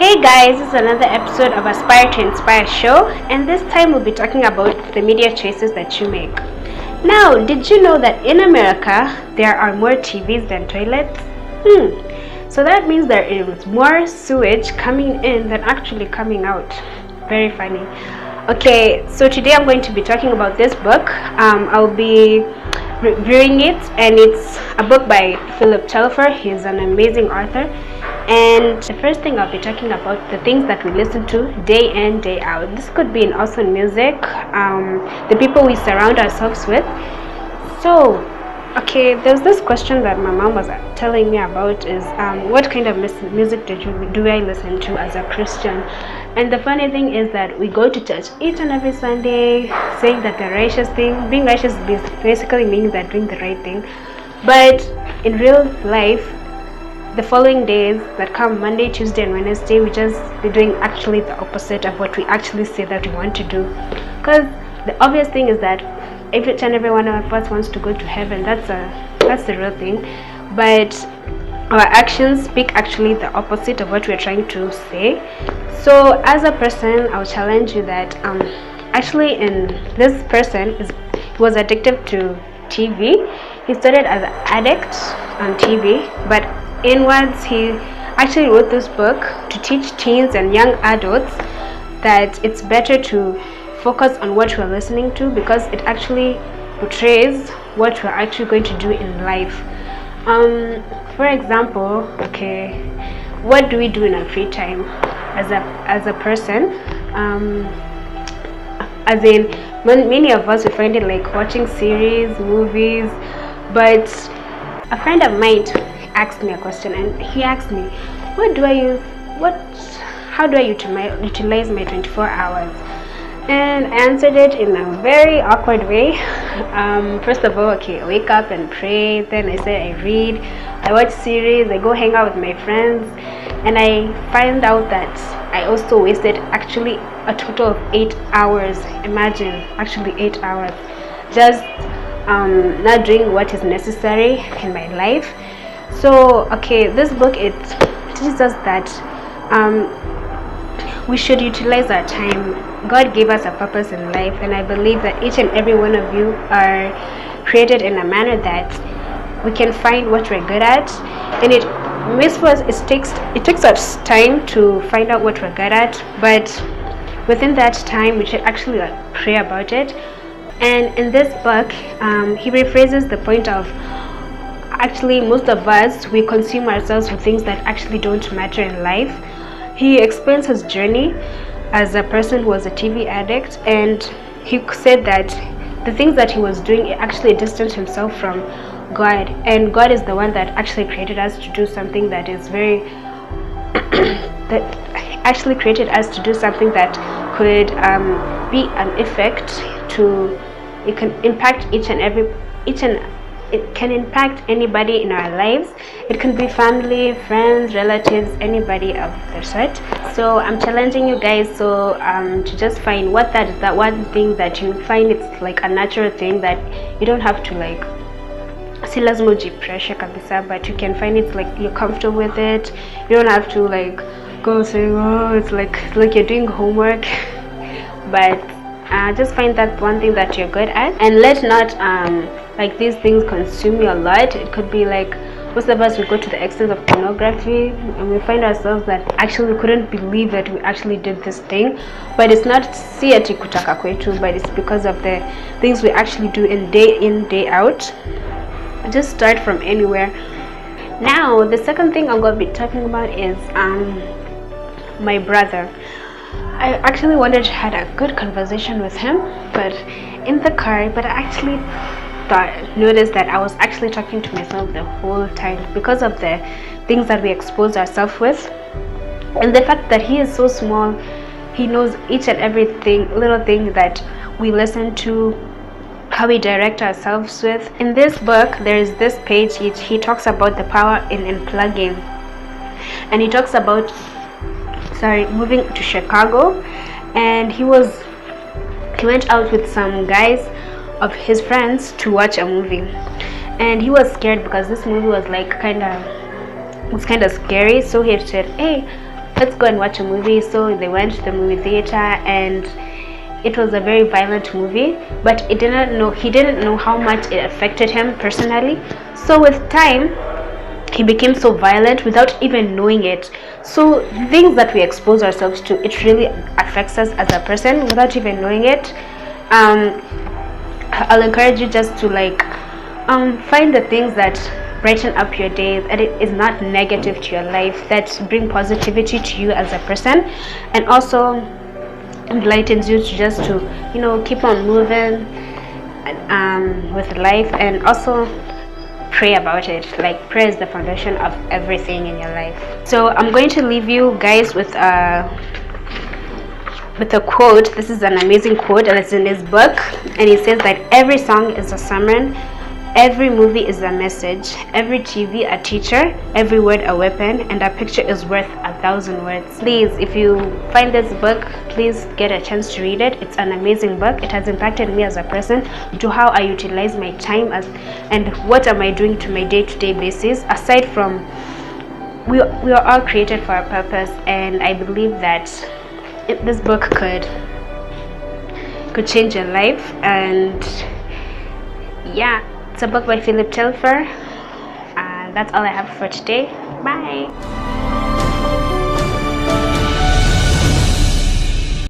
Hey guys, this is another episode of Aspire to Inspire show, and this time we'll be talking about the media choices that you make. Now, did you know that in America there are more TVs than toilets? So that means there is more sewage coming in than actually coming out. Very funny. Okay, so today I'm going to be talking about this book. I'll be reviewing it, and it's a book by Telfer. He's an amazing author. And the first thing I'll be talking about the things that we listen to day in, day out. This could be in also music, the people we surround ourselves with. So, okay, there's this question that my mom was telling me about is what kind of music do I listen to as a Christian? And the funny thing is that we go to church each and every Sunday saying that the righteous thing, being righteous basically means that doing the right thing. But in real life, the following days that come Monday, Tuesday and Wednesday, we just be doing actually the opposite of what we actually say that we want to do. Because the obvious thing is that each and every one of us wants to go to heaven. That's the real thing. But our actions speak actually the opposite of what we're trying to say. So as a person, I'll challenge you that actually in this person was addicted to TV. He started as an addict on TV, but inwards he actually wrote this book to teach teens and young adults that it's better to focus on what we're listening to, because it actually portrays what we're actually going to do in life. For example, okay, what do we do in our free time as a person? As in, many of us, we find it like watching series, movies. But a friend of mine asked me a question, and he asked me, how do I utilize my 24 hours? And I answered it in a very awkward way. First of all, okay, I wake up and pray. Then I say I read, I watch series, I go hang out with my friends, and I find out that I also wasted actually a total of 8 hours. Imagine, actually 8 hours, just not doing what is necessary in my life. So, okay, this book, it teaches us that we should utilize our time. God gave us a purpose in life, and I believe that each and every one of you are created in a manner that we can find what we're good at. And it takes us time to find out what we're good at, but within that time we should actually pray about it. And in this book, he rephrases the point of actually most of us, we consume ourselves with things that actually don't matter in life. He explains his journey as a person who was a TV addict, and he said that the things that he was doing actually distanced himself from God, and God is the one that actually created us to do something that is very that actually created us to do something that could be an effect to, it can impact it can impact anybody in our lives. It can be family, friends, relatives, anybody of the sort. So I'm challenging you guys to just find what that is, that one thing that you find it's like a natural thing that you don't have to like si lazima ujipressure kabisa, but you can find it's like you're comfortable with it. You don't have to like go saying, oh, it's like you're doing homework. But just find that one thing that you're good at, and let not like these things consume you a lot. It could be like most of us, we go to the extent of pornography, and we find ourselves that actually we couldn't believe that we actually did this thing. But it's not si ati kutaka kwetu, but it's because of the things we actually do in, day out. Just start from anywhere. Now, the second thing I'm going to be talking about is my brother. I actually wanted to have a good conversation with him, but in the car, but I actually noticed that I was actually talking to myself the whole time because of the things that we expose ourselves with, and the fact that he is so small. He knows each and everything, little thing that we listen to, how we direct ourselves with. In this book, there is this page which he talks about the power in unplugging, and he talks about moving to Chicago, and he went out with some guys of his friends to watch a movie, and he was scared because this movie was like kind of scary. So he said, hey, let's go and watch a movie. So they went to the movie theater, and it was a very violent movie, but he didn't know how much it affected him personally. So with time, he became so violent without even knowing it. So things that we expose ourselves to, it really affects us as a person without even knowing it. I'll encourage you just to find the things that brighten up your day, that it is not negative to your life, that bring positivity to you as a person, and also enlightens you to just to keep on moving with life. And also pray about it. Like, prayer is the foundation of everything in your life. So I'm going to leave you guys with a quote. This is an amazing quote, and it's in his book, and he says that every song is a sermon, every movie is a message, every TV a teacher, every word a weapon, and a picture is worth 1,000 words. Please, if you find this book, please get a chance to read it. It's an amazing book. It has impacted me as a person, to how I utilize my time and what am I doing to my day-to-day basis. Aside from, we are all created for a purpose, and I believe that this book could change your life. And yeah, it's a book by Telfer. That's all I have for today. Bye.